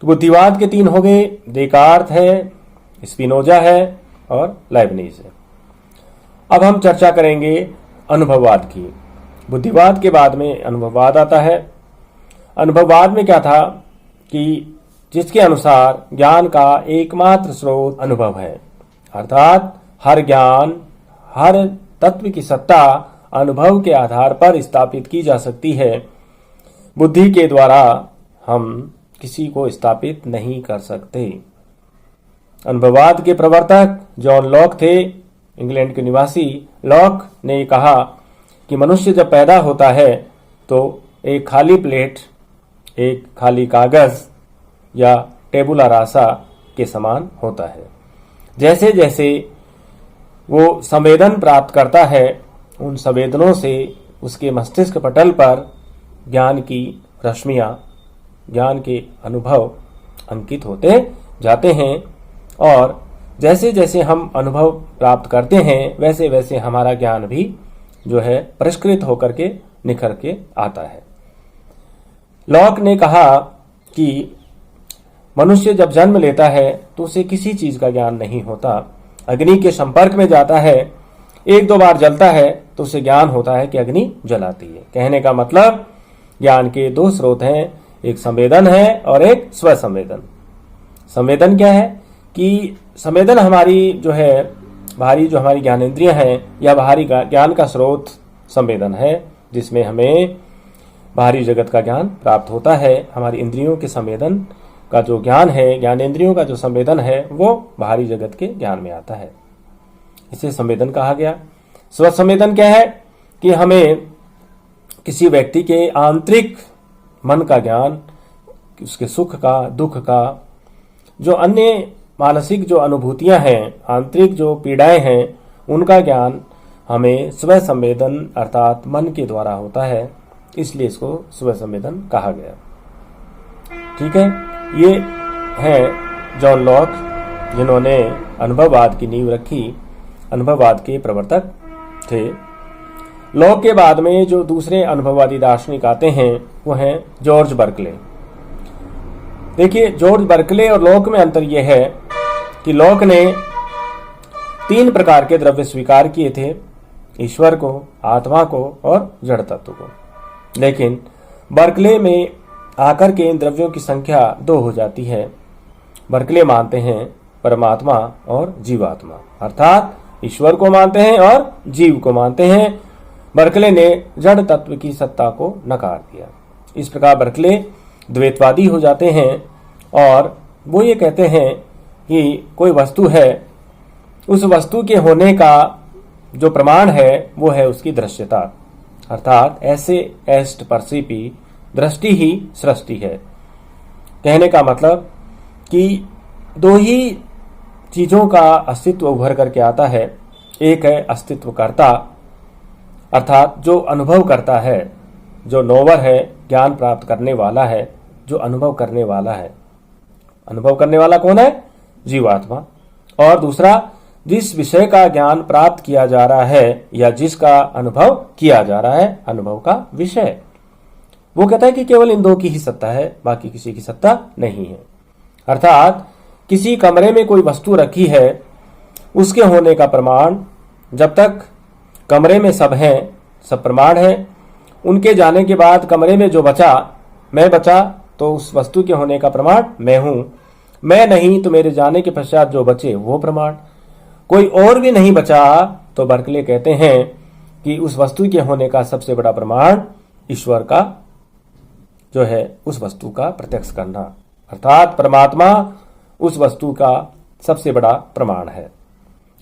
तो बुद्धिवाद के 3 हो गए, देकार्त है, स्पिनोजा है और लाइबनिज है। अब हम चर्चा करेंगे अनुभववाद की। बुद्धिवाद के बाद में अनुभववाद आता है। अनुभववाद में क्या था कि जिसके अनुसार ज्ञान का एकमात्र स्रोत अनुभव है, अर्थात हर ज्ञान, हर तत्व की सत्ता अनुभव के आधार पर स्थापित की जा सकती है। बुद्धि के द्वारा हम किसी को स्थापित नहीं कर सकते। अनुभववाद के प्रवर्तक जॉन लॉक थे, इंग्लैंड के निवासी। लॉक ने कहा कि मनुष्य जब पैदा होता है तो एक खाली प्लेट, एक खाली कागज या टेबुला रासा के समान होता है। जैसे जैसे वो संवेदन प्राप्त करता है, उन संवेदनों से उसके मस्तिष्क पटल पर ज्ञान की रश्मियां, ज्ञान के अनुभव अंकित होते जाते हैं। और जैसे जैसे हम अनुभव प्राप्त करते हैं, वैसे वैसे हमारा ज्ञान भी जो है परिष्कृत होकर के निखर के आता है। लॉक ने कहा कि मनुष्य जब जन्म लेता है तो उसे किसी चीज का ज्ञान नहीं होता। अग्नि के संपर्क में जाता है, 1-2 बार जलता है तो उसे ज्ञान होता है कि अग्नि जलाती है। कहने का मतलब ज्ञान के 2 स्रोत हैं, एक संवेदन है और एक स्वसंवेदन। संवेदन क्या है कि संवेदन हमारी जो है बाहरी, जो हमारी ज्ञानेंद्रियां हैं या बाहरी ज्ञान का स्रोत संवेदन है, जिसमें हमें बाहरी जगत का ज्ञान प्राप्त होता है। हमारी इंद्रियों के संवेदन का जो ज्ञान है, ज्ञानेंद्रियों का जो संवेदन है, वो बाहरी जगत के ज्ञान में आता है, इसे संवेदन कहा गया। स्वसंवेदन क्या है कि हमें किसी व्यक्ति के आंतरिक मन का ज्ञान, उसके सुख का, दुख का, जो अन्य मानसिक जो अनुभूतियां हैं, आंतरिक जो पीड़ाएं हैं, उनका ज्ञान हमें स्व संवेदन अर्थात मन के द्वारा होता है, इसलिए इसको स्व संवेदन कहा गया। ठीक है, ये है जॉन लॉक, जिन्होंने अनुभववाद की नींव रखी, अनुभववाद के प्रवर्तक थे। लॉक के बाद में जो दूसरे अनुभववादी दार्शनिक आते हैं वो हैं जॉर्ज बर्कले। देखिए, जॉर्ज बर्कले और लॉक में अंतर यह है कि लॉक ने 3 प्रकार के द्रव्य स्वीकार किए थे, ईश्वर को, आत्मा को और जड़ तत्व को। लेकिन बर्कले में आकर के इन द्रव्यों की संख्या 2 हो जाती है। बर्कले मानते हैं परमात्मा और जीवात्मा, अर्थात ईश्वर को मानते हैं और जीव को मानते हैं। बर्कले ने जड़ तत्व की सत्ता को नकार दिया। इस प्रकार बर्कले द्वैतवादी हो जाते हैं और वो ये कहते हैं कि कोई वस्तु है, उस वस्तु के होने का जो प्रमाण है वो है उसकी दृश्यता, अर्थात ऐसे एस्ट परसिपी, दृष्टि ही सृष्टि है। कहने का मतलब कि 2 ही चीजों का अस्तित्व उभर करके आता है। एक है अस्तित्वकर्ता, अर्थात जो अनुभव करता है, जो नोवर है, ज्ञान प्राप्त करने वाला है, जो अनुभव करने वाला है। अनुभव करने वाला कौन है? जीवात्मा। और दूसरा, जिस विषय का ज्ञान प्राप्त किया जा रहा है या जिसका अनुभव किया जा रहा है, अनुभव का विषय। वो कहता है कि केवल इन 2 की ही सत्ता है, बाकी किसी की सत्ता नहीं है। अर्थात किसी कमरे में कोई वस्तु रखी है, उसके होने का प्रमाण, जब तक कमरे में सब हैं, सब प्रमाण है, उनके जाने के बाद कमरे में जो बचा, मैं बचा, तो उस वस्तु के होने का प्रमाण मैं हूं। मैं नहीं तो मेरे जाने के पश्चात जो बचे वो प्रमाण। कोई और भी नहीं बचा तो बर्कले कहते हैं कि उस वस्तु के होने का सबसे बड़ा प्रमाण ईश्वर का जो है उस वस्तु का प्रत्यक्ष करना, अर्थात परमात्मा उस वस्तु का सबसे बड़ा प्रमाण है।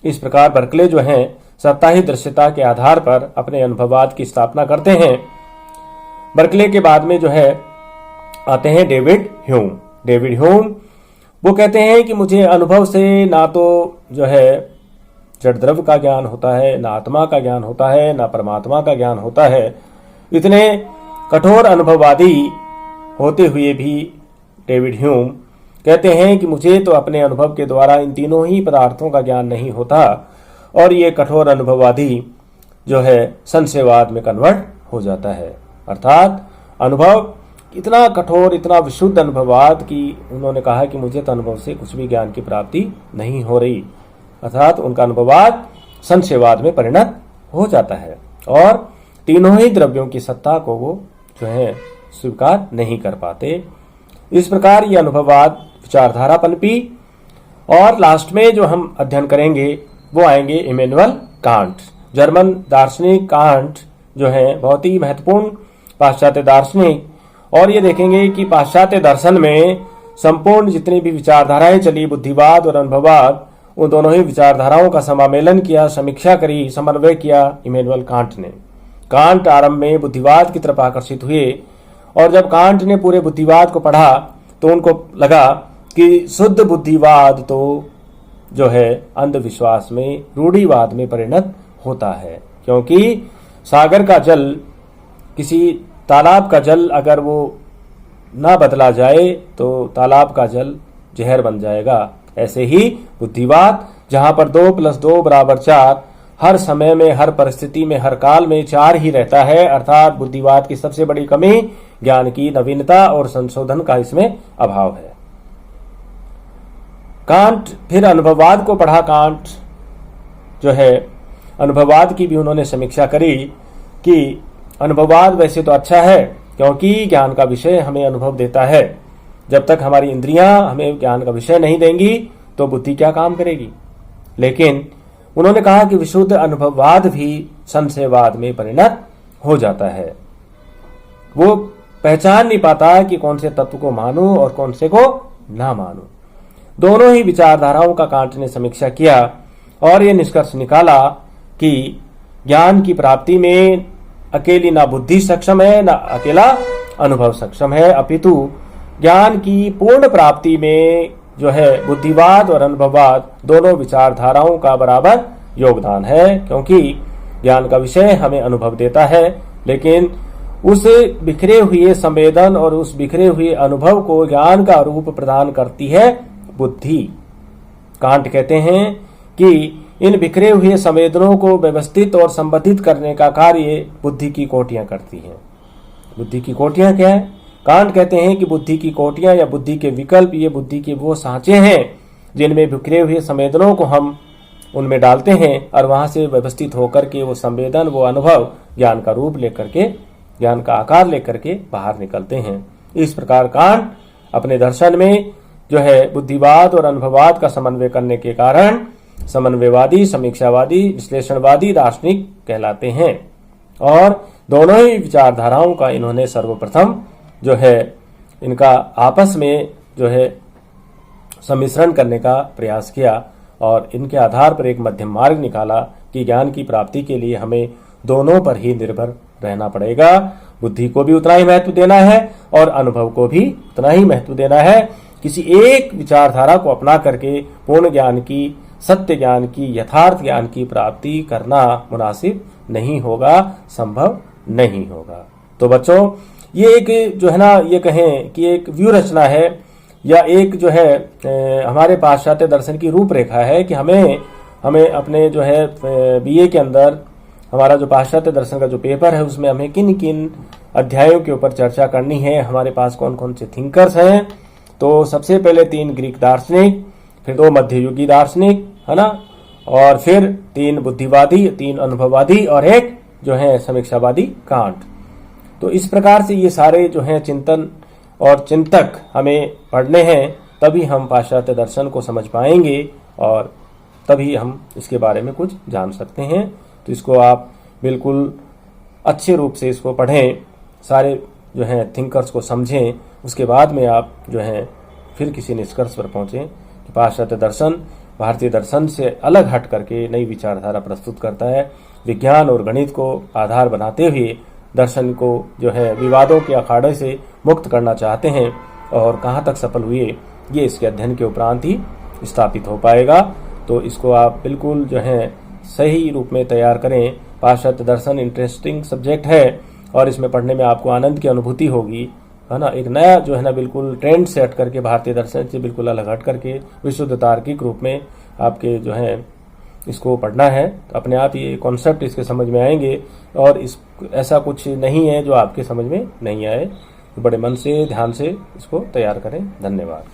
इस प्रकार बर्कले जो हैं सत्ता ही दृश्यता के आधार पर अपने अनुभववाद की स्थापना करते हैं। बर्कले के बाद में जो है आते हैं डेविड ह्यूम। डेविड ह्यूम वो कहते हैं कि मुझे अनुभव से ना तो जो है जड़ द्रव्य का ज्ञान होता है, ना आत्मा का ज्ञान होता है, ना परमात्मा का ज्ञान होता है। इतने कठोर अनुभववादी होते हुए भी डेविड ह्यूम कहते हैं कि मुझे तो अपने अनुभव के द्वारा इन तीनों ही पदार्थों का ज्ञान नहीं होता। और ये कठोर अनुभववादी जो है संशयवाद में कन्वर्ट हो जाता है, अर्थात अनुभव इतना कठोर, इतना विशुद्ध अनुभववाद कि उन्होंने कहा कि मुझे तो अनुभव से कुछ भी ज्ञान की प्राप्ति नहीं हो रही, अर्थात उनका अनुभववाद संशयवाद में परिणत हो जाता है और तीनों ही द्रव्यों की सत्ता को वो जो है स्वीकार नहीं कर पाते। इस प्रकार ये अनुभववाद विचारधारा पनपी और लास्ट में जो हम अध्ययन करेंगे वो आएंगे इमैनुअल कांट। जर्मन दार्शनिक कांट जो है बहुत ही महत्वपूर्ण पाश्चात्य दार्शनिक, और ये देखेंगे कि पाश्चात्य दर्शन में संपूर्ण जितनी भी विचारधाराएं चली, बुद्धिवाद और अनुभववाद, उन दोनों ही विचारधाराओं का समामेलन किया, समीक्षा करी, समन्वय किया इमैनुअल कांट ने। कांट आरंभ में बुद्धिवाद की तरफ आकर्षित हुए और जब कांट ने पूरे बुद्धिवाद को पढ़ा तो उनको लगा कि शुद्ध बुद्धिवाद तो जो है अंधविश्वास में, रूढ़िवाद में परिणत होता है, क्योंकि सागर का जल, किसी तालाब का जल अगर वो ना बदला जाए तो तालाब का जल जहर बन जाएगा। ऐसे ही बुद्धिवाद, जहां पर 2 + 2 = 4, हर समय में, हर परिस्थिति में, हर काल में 4 ही रहता है, अर्थात बुद्धिवाद की सबसे बड़ी कमी ज्ञान की नवीनता और संशोधन का इसमें अभाव है। कांट फिर अनुभववाद को पढ़ा। कांट जो है अनुभववाद की भी उन्होंने समीक्षा करी कि अनुभववाद वैसे तो अच्छा है क्योंकि ज्ञान का विषय हमें अनुभव देता है। जब तक हमारी इंद्रियां हमें ज्ञान का विषय नहीं देंगी तो बुद्धि क्या काम करेगी। लेकिन उन्होंने कहा कि विशुद्ध अनुभववाद भी संशयवाद में परिणत हो जाता है। वो पहचान नहीं पाता कि कौन से तत्व को मानूं और कौन से को ना मानूं। दोनों ही विचारधाराओं का कांट ने समीक्षा किया और ये निष्कर्ष निकाला कि ज्ञान की प्राप्ति में अकेली ना बुद्धि सक्षम है, ना अकेला अनुभव सक्षम है, अपितु ज्ञान की पूर्ण प्राप्ति में जो है बुद्धिवाद और अनुभववाद दोनों विचारधाराओं का बराबर योगदान है, क्योंकि ज्ञान का विषय हमें अनुभव देता है, लेकिन उस बिखरे हुए संवेदन और उस बिखरे हुए अनुभव को ज्ञान का रूप प्रदान करती है बुद्धि। कांट कहते हैं कि इन बिखरे हुए संवेदनों को व्यवस्थित और संबंधित करने का कार्य बुद्धि की कोटियां करती हैं। बुद्धि की कोटियां क्या है? कांट कहते हैं कि बुद्धि की कोटियां या बुद्धि के विकल्प, ये बुद्धि के वो सांचे हैं जिनमें बिखरे हुए संवेदनों को हम उनमें डालते हैं और वहां से व्यवस्थित होकर के वो संवेदन, वो अनुभव ज्ञान का रूप लेकर के, ज्ञान का आकार लेकर के बाहर निकलते हैं। इस प्रकार कांट अपने दर्शन में जो है बुद्धिवाद और अनुभववाद का समन्वय करने के कारण समन्वयवादी, समीक्षावादी, विश्लेषणवादी दार्शनिक कहलाते हैं और दोनों ही विचारधाराओं का इन्होंने सर्वप्रथम जो है इनका आपस में जो है सम्मिश्रण करने का प्रयास किया और इनके आधार पर एक मध्यम मार्ग निकाला कि ज्ञान की प्राप्ति के लिए हमें दोनों पर ही निर्भर रहना पड़ेगा। बुद्धि को भी उतना ही महत्व देना है और अनुभव को भी उतना ही महत्व देना है। किसी एक विचारधारा को अपना करके पूर्ण ज्ञान की, सत्य ज्ञान की, यथार्थ ज्ञान की प्राप्ति करना मुनासिब नहीं होगा, संभव नहीं होगा। तो बच्चों, ये एक जो है ना, ये कहें कि एक व्यू रचना है या एक जो है हमारे पाश्चात्य दर्शन की रूपरेखा है कि हमें अपने जो है बीए के अंदर हमारा जो पाश्चात्य दर्शन का जो पेपर है उसमें हमें किन किन अध्यायों के ऊपर चर्चा करनी है, हमारे पास कौन कौन से थिंकर्स हैं। तो सबसे पहले 3 ग्रीक दार्शनिक, फिर 2 मध्ययुगी दार्शनिक, है ना, और फिर 3 बुद्धिवादी, 3 अनुभववादी और 1 जो है समीक्षावादी कांट। तो इस प्रकार से ये सारे जो हैं चिंतन और चिंतक हमें पढ़ने हैं, तभी हम पाश्चात्य दर्शन को समझ पाएंगे और तभी हम इसके बारे में कुछ जान सकते हैं। तो इसको आप बिल्कुल अच्छे रूप से इसको पढ़ें, सारे जो हैं थिंकर्स को समझें, उसके बाद में आप जो हैं फिर किसी निष्कर्ष पर पहुंचें कि पाश्चात्य दर्शन भारतीय दर्शन से अलग हट करके नई विचारधारा प्रस्तुत करता है। विज्ञान और गणित को आधार बनाते हुए दर्शन को जो है विवादों के अखाड़े से मुक्त करना चाहते हैं और कहाँ तक सफल हुए ये इसके अध्ययन के उपरांत ही स्थापित हो पाएगा। तो इसको आप बिल्कुल जो है सही रूप में तैयार करें। पाश्चात्य दर्शन इंटरेस्टिंग सब्जेक्ट है और इसमें पढ़ने में आपको आनंद की अनुभूति होगी, है ना। एक नया जो है ना बिल्कुल ट्रेंड से हट करके, भारतीय दर्शन से बिल्कुल अलग हट करके विशुद्ध तार्किक रूप में आपके जो है इसको पढ़ना है। तो अपने आप ये कॉन्सेप्ट इसके समझ में आएंगे और इस ऐसा कुछ नहीं है जो आपके समझ में नहीं आए। बड़े मन से ध्यान से इसको तैयार करें। धन्यवाद।